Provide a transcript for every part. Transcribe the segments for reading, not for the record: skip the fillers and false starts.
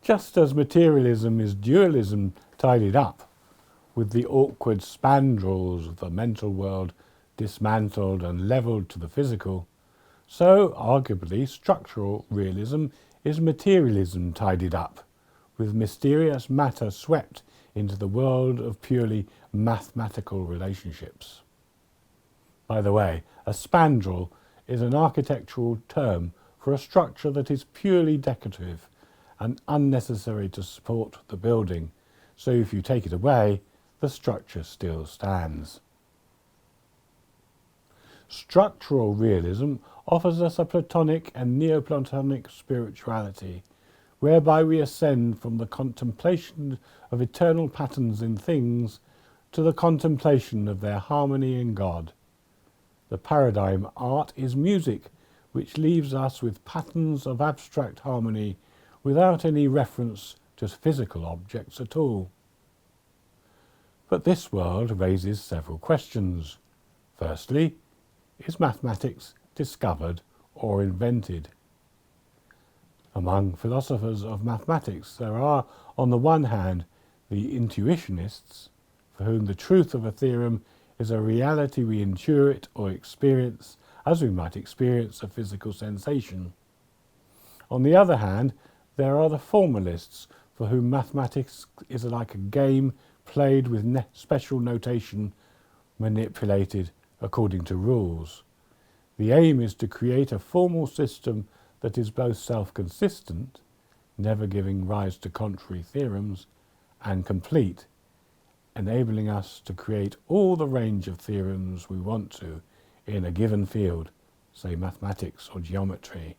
Just as materialism is dualism tidied up, with the awkward spandrels of the mental world dismantled and levelled to the physical, so, arguably, structural realism is materialism tidied up, with mysterious matter swept into the world of purely mathematical relationships. By the way, a spandrel is an architectural term for a structure that is purely decorative and unnecessary to support the building, so if you take it away, the structure still stands. Structural realism offers us a Platonic and Neoplatonic spirituality, whereby we ascend from the contemplation of eternal patterns in things to the contemplation of their harmony in God. The paradigm art is music, which leaves us with patterns of abstract harmony without any reference to physical objects at all. But this world raises several questions. Firstly, is mathematics discovered or invented? Among philosophers of mathematics, there are, on the one hand, the intuitionists, for whom the truth of a theorem is a reality we intuit or experience as we might experience a physical sensation. On the other hand, there are the formalists, for whom mathematics is like a game played with special notation manipulated according to rules. The aim is to create a formal system that is both self-consistent, never giving rise to contrary theorems, and complete, enabling us to create all the range of theorems we want to in a given field, say mathematics or geometry.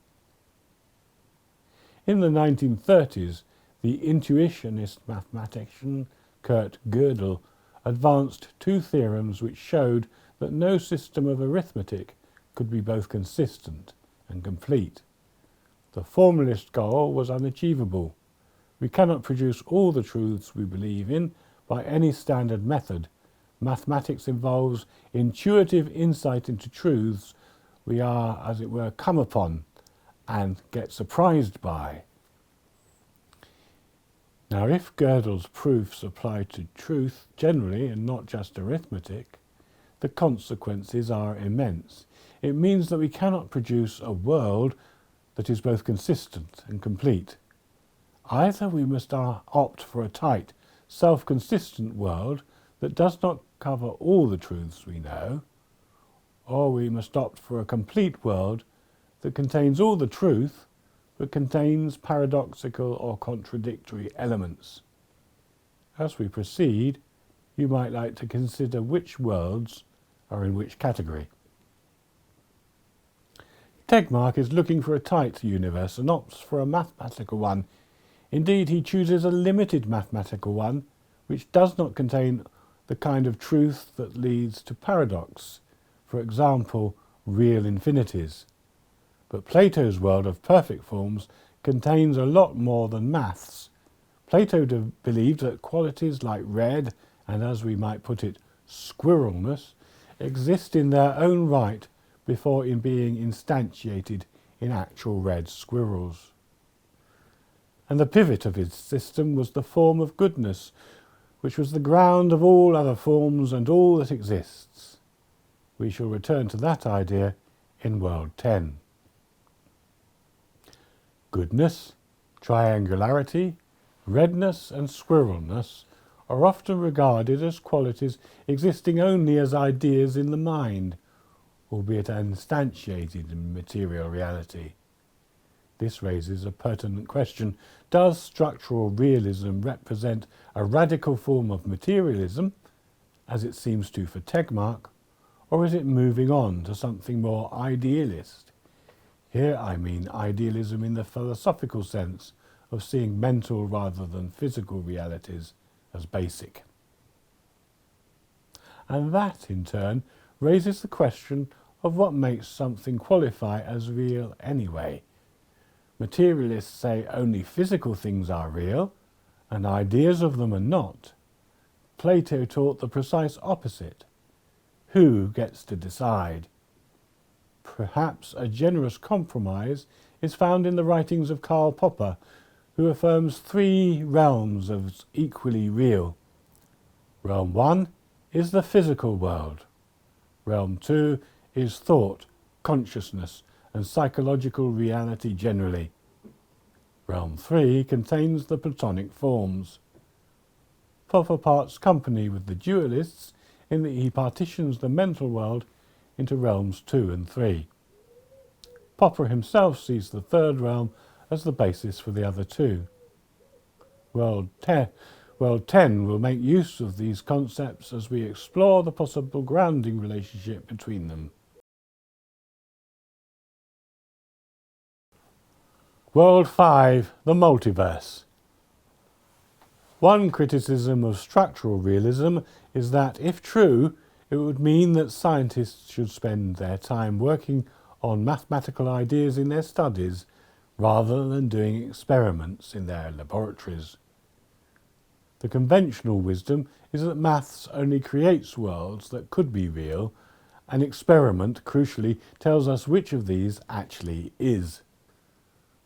In the 1930s, the intuitionist mathematician Kurt Gödel advanced two theorems which showed that no system of arithmetic could be both consistent and complete. The formalist goal was unachievable. We cannot produce all the truths we believe in by any standard method. Mathematics involves intuitive insight into truths we are, as it were, come upon and get surprised by. Now, if Gödel's proofs apply to truth generally and not just arithmetic, the consequences are immense. It means that we cannot produce a world that is both consistent and complete. Either we must opt for a tight, self-consistent world that does not cover all the truths we know, or we must opt for a complete world that contains all the truth but contains paradoxical or contradictory elements. As we proceed, you might like to consider which worlds are in which category. Tegmark is looking for a tight universe and opts for a mathematical one. Indeed, he chooses a limited mathematical one, which does not contain the kind of truth that leads to paradox, for example, real infinities. But Plato's world of perfect forms contains a lot more than maths. Plato believed that qualities like red and, as we might put it, squirrelness exist in their own right before being instantiated in actual red squirrels. And the pivot of his system was the form of goodness, which was the ground of all other forms and all that exists. We shall return to that idea in World 10. Goodness, triangularity, redness and squirrelness are often regarded as qualities existing only as ideas in the mind, albeit instantiated in material reality. This raises a pertinent question. Does structural realism represent a radical form of materialism, as it seems to for Tegmark, or is it moving on to something more idealist? Here I mean idealism in the philosophical sense of seeing mental rather than physical realities as basic. And that, in turn, raises the question of what makes something qualify as real anyway. Materialists say only physical things are real, and ideas of them are not. Plato taught the precise opposite. Who gets to decide? Perhaps a generous compromise is found in the writings of Karl Popper, who affirms three realms as equally real. Realm 1 is the physical world. Realm 2 is thought, consciousness, and psychological reality generally. Realm 3 contains the Platonic forms. Popper parts company with the dualists in that he partitions the mental world into realms 2 and 3. Popper himself sees the third realm as the basis for the other two. World 10 will make use of these concepts as we explore the possible grounding relationship between them. World 5, the multiverse. One criticism of structural realism is that, if true, it would mean that scientists should spend their time working on mathematical ideas in their studies rather than doing experiments in their laboratories. The conventional wisdom is that maths only creates worlds that could be real, and experiment, crucially, tells us which of these actually is.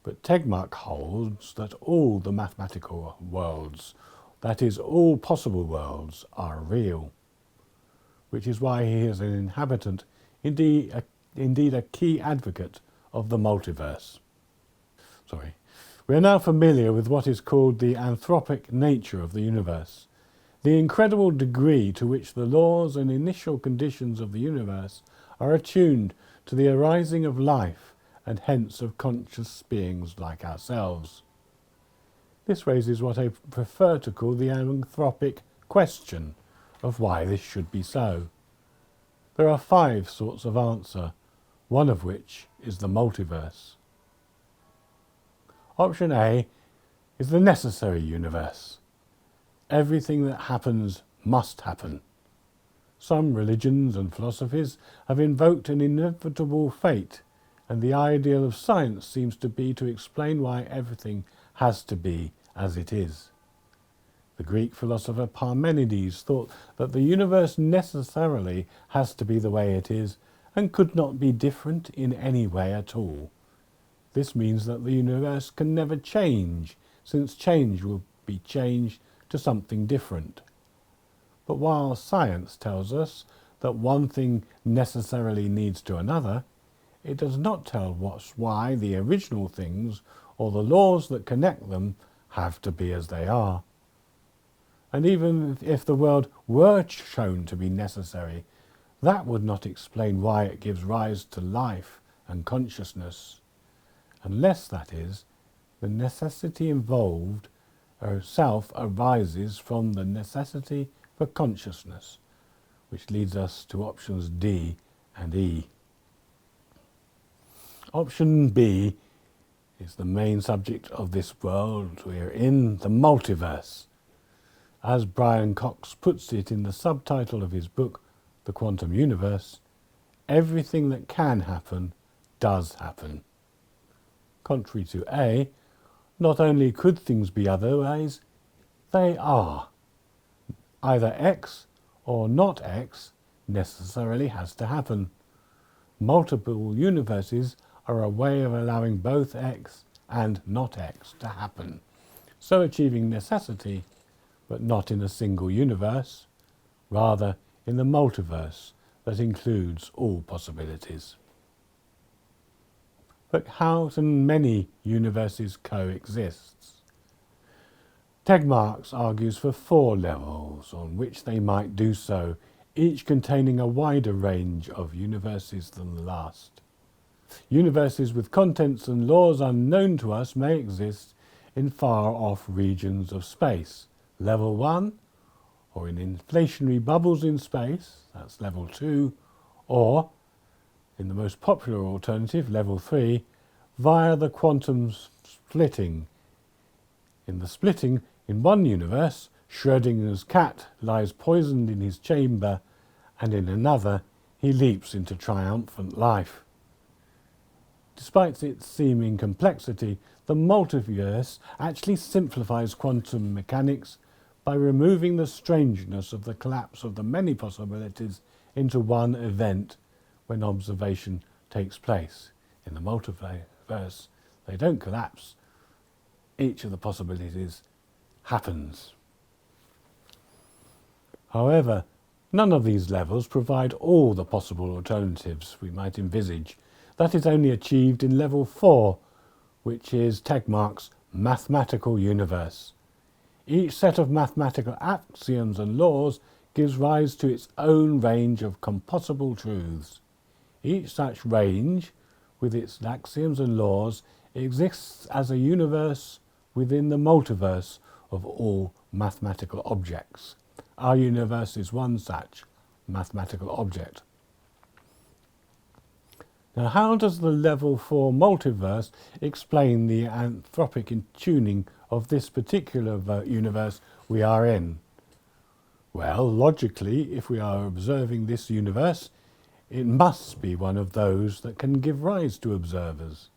But Tegmark holds that all the mathematical worlds, that is, all possible worlds, are real, which is why he is an inhabitant, indeed a key advocate of the multiverse. We are now familiar with what is called the anthropic nature of the universe, the incredible degree to which the laws and initial conditions of the universe are attuned to the arising of life and hence of conscious beings like ourselves. This raises what I prefer to call the anthropic question of why this should be so. There are 5 sorts of answer, one of which is the multiverse. Option A is the necessary universe. Everything that happens must happen. Some religions and philosophies have invoked an inevitable fate, and the ideal of science seems to be to explain why everything has to be as it is. The Greek philosopher Parmenides thought that the universe necessarily has to be the way it is and could not be different in any way at all. This means that the universe can never change, since change will be changed to something different. But while science tells us that one thing necessarily leads to another, it does not tell us why the original things or the laws that connect them have to be as they are. And even if the world were shown to be necessary, that would not explain why it gives rise to life and consciousness, unless, that is, the necessity involved herself arises from the necessity for consciousness, which leads us to options D and E. Option B is the main subject of this world we are in, the multiverse. As Brian Cox puts it in the subtitle of his book, The Quantum Universe, everything that can happen does happen. Contrary to A, not only could things be otherwise, they are. Either X or not X necessarily has to happen. Multiple universes are a way of allowing both X and not X to happen, so achieving necessity, but not in a single universe, rather in the multiverse that includes all possibilities. But how can many universes coexist? Tegmark argues for 4 levels on which they might do so, each containing a wider range of universes than the last. Universes with contents and laws unknown to us may exist in far-off regions of space, level 1, or in inflationary bubbles in space, that's level 2, or, in the most popular alternative, level 3, via the quantum splitting. In the splitting, in one universe, Schrödinger's cat lies poisoned in his chamber, and in another, he leaps into triumphant life. Despite its seeming complexity, the multiverse actually simplifies quantum mechanics by removing the strangeness of the collapse of the many possibilities into one event when observation takes place. In the multiverse, they don't collapse, each of the possibilities happens. However, none of these levels provide all the possible alternatives we might envisage. That is only achieved in level 4, which is Tegmark's mathematical universe. Each set of mathematical axioms and laws gives rise to its own range of compossible truths. Each such range, with its axioms and laws, exists as a universe within the multiverse of all mathematical objects. Our universe is one such mathematical object. Now, how does the level 4 multiverse explain the anthropic tuning of this particular universe we are in? Well, logically, if we are observing this universe, it must be one of those that can give rise to observers.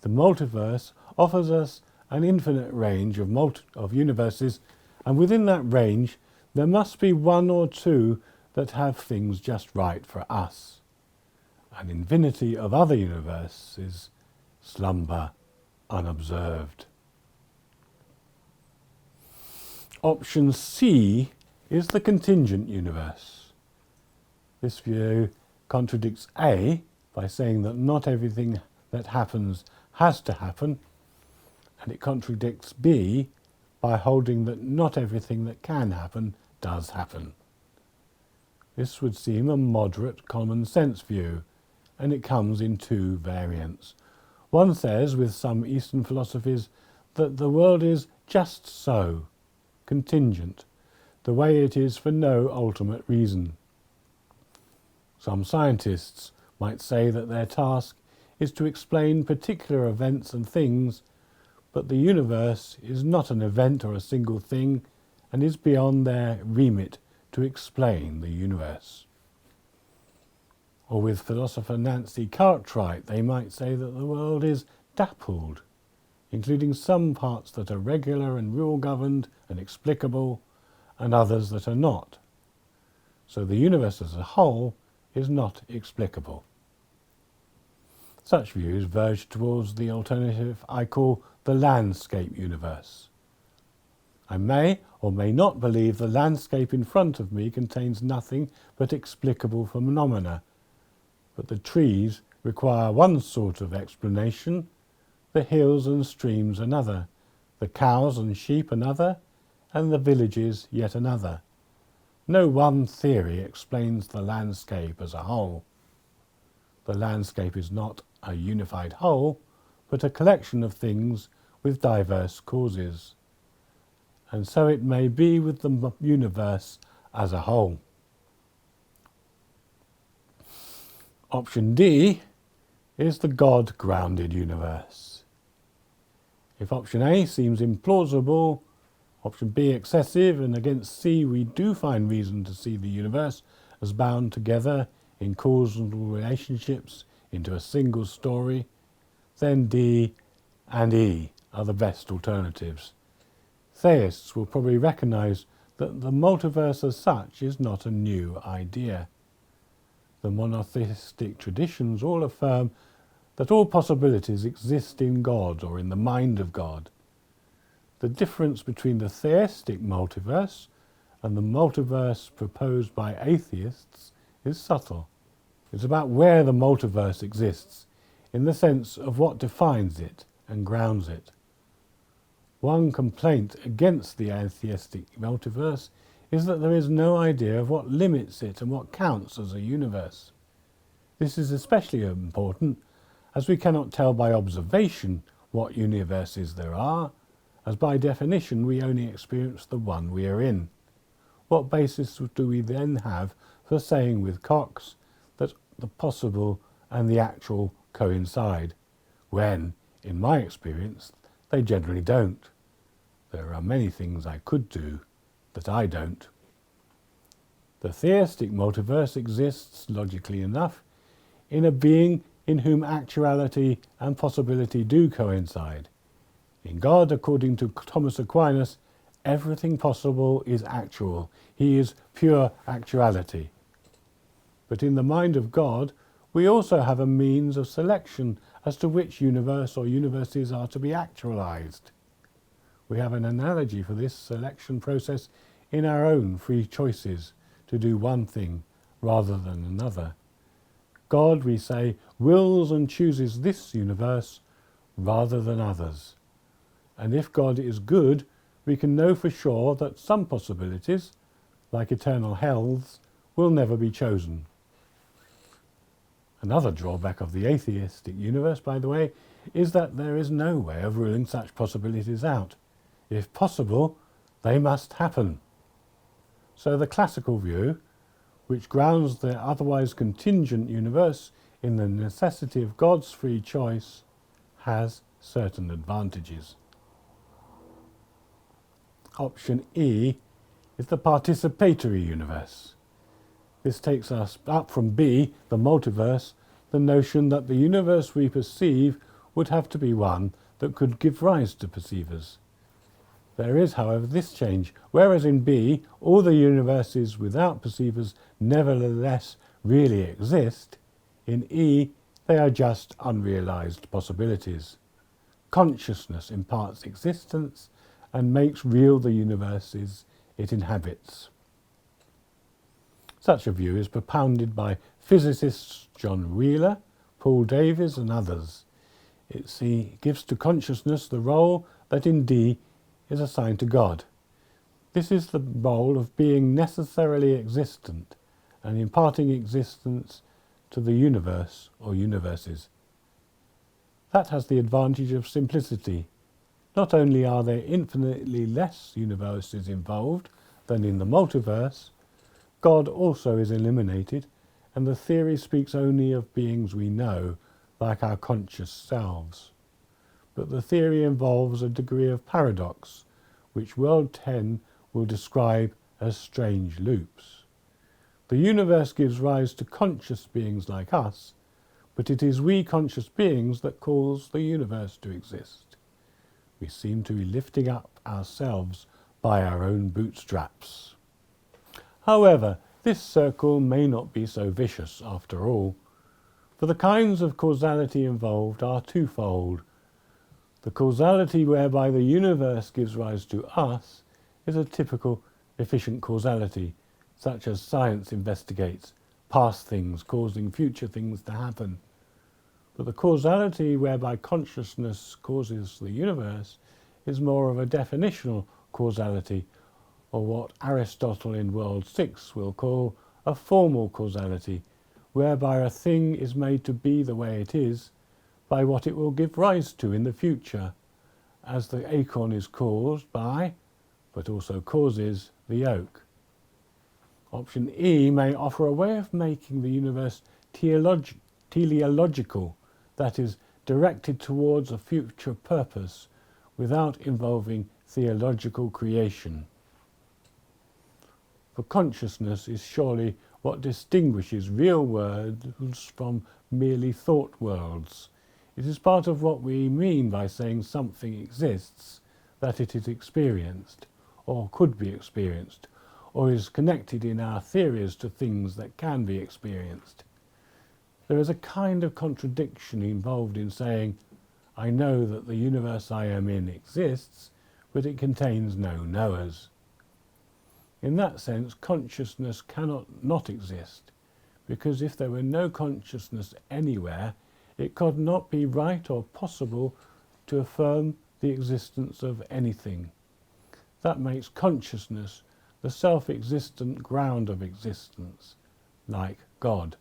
The multiverse offers us an infinite range of universes, and within that range there must be one or two that have things just right for us. An infinity of other universes slumber unobserved. Option C is the contingent universe. This view contradicts A by saying that not everything that happens has to happen, and it contradicts B by holding that not everything that can happen does happen. This would seem a moderate common sense view, and it comes in two variants. One says, with some Eastern philosophies, that the world is just so, contingent, the way it is for no ultimate reason. Some scientists might say that their task is to explain particular events and things, but the universe is not an event or a single thing, and is beyond their remit to explain the universe. Or with philosopher Nancy Cartwright, they might say that the world is dappled, including some parts that are regular and rule-governed and explicable, and others that are not. So the universe as a whole is not explicable. Such views verge towards the alternative I call the landscape universe. I may or may not believe the landscape in front of me contains nothing but explicable phenomena, but the trees require one sort of explanation, the hills and streams another, the cows and sheep another, and the villages yet another. No one theory explains the landscape as a whole. The landscape is not a unified whole, but a collection of things with diverse causes. And so it may be with the universe as a whole. Option D is the God-grounded universe. If option A seems implausible, option B excessive, and against C we do find reason to see the universe as bound together in causal relationships into a single story, then D and E are the best alternatives. Theists will probably recognize that the multiverse as such is not a new idea. The monotheistic traditions all affirm that all possibilities exist in God or in the mind of God. The difference between the theistic multiverse and the multiverse proposed by atheists is subtle. It's about where the multiverse exists, in the sense of what defines it and grounds it. One complaint against the atheistic multiverse is that there is no idea of what limits it and what counts as a universe. This is especially important as we cannot tell by observation what universes there are, as by definition we only experience the one we are in. What basis do we then have for saying with Cox that the possible and the actual coincide, when, in my experience, they generally don't? There are many things I could do that I don't. The theistic multiverse exists, logically enough, in a being in whom actuality and possibility do coincide. In God, according to Thomas Aquinas, everything possible is actual. He is pure actuality. But in the mind of God, we also have a means of selection as to which universe or universes are to be actualized. We have an analogy for this selection process in our own free choices to do one thing rather than another. God, we say, wills and chooses this universe rather than others. And if God is good, we can know for sure that some possibilities, like eternal hells, will never be chosen. Another drawback of the atheistic universe, by the way, is that there is no way of ruling such possibilities out. If possible, they must happen. So the classical view, which grounds the otherwise contingent universe in the necessity of God's free choice, has certain advantages. Option E is the participatory universe. This takes us up from B, the multiverse, the notion that the universe we perceive would have to be one that could give rise to perceivers. There is, however, this change. Whereas in B, all the universes without perceivers nevertheless really exist, in E, they are just unrealized possibilities. Consciousness imparts existence and makes real the universes it inhabits. Such a view is propounded by physicists John Wheeler, Paul Davies and others. It gives to consciousness the role that in D is assigned to God. This is the role of being necessarily existent and imparting existence to the universe or universes. That has the advantage of simplicity. Not only are there infinitely less universes involved than in the multiverse, God also is eliminated, and the theory speaks only of beings we know, like our conscious selves. But the theory involves a degree of paradox, which World 10 will describe as strange loops. The universe gives rise to conscious beings like us, but it is we conscious beings that cause the universe to exist. We seem to be lifting up ourselves by our own bootstraps. However, this circle may not be so vicious after all, for the kinds of causality involved are twofold. The causality whereby the universe gives rise to us is a typical efficient causality, such as science investigates past things causing future things to happen. But the causality whereby consciousness causes the universe is more of a definitional causality, or what Aristotle in World 6 will call a formal causality, whereby a thing is made to be the way it is by what it will give rise to in the future, as the acorn is caused by, but also causes, the oak. Option E may offer a way of making the universe teleological, that is, directed towards a future purpose, without involving theological creation. For consciousness is surely what distinguishes real worlds from merely thought worlds. It is part of what we mean by saying something exists, that it is experienced, or could be experienced, or is connected in our theories to things that can be experienced. There is a kind of contradiction involved in saying, I know that the universe I am in exists, but it contains no knowers. In that sense, consciousness cannot not exist, because if there were no consciousness anywhere, it could not be right or possible to affirm the existence of anything. That makes consciousness the self-existent ground of existence, like God.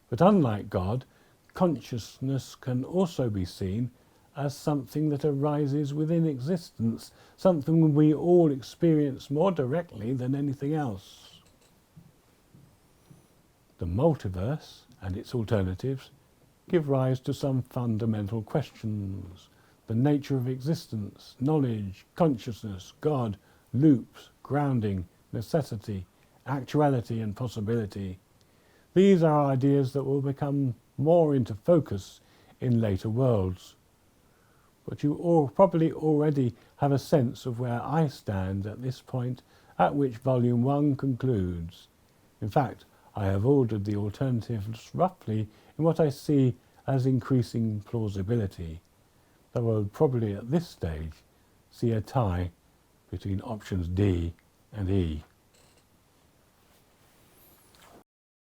But unlike God, consciousness can also be seen as something that arises within existence, something we all experience more directly than anything else. The multiverse and its alternatives give rise to some fundamental questions: the nature of existence, knowledge, consciousness, God, loops, grounding, necessity, actuality and possibility. These are ideas that will become more into focus in later worlds. But you all probably already have a sense of where I stand at this point, at which Volume 1 concludes. In fact, I have ordered the alternatives roughly in what I see as increasing plausibility, though I would probably at this stage see a tie between options D and E.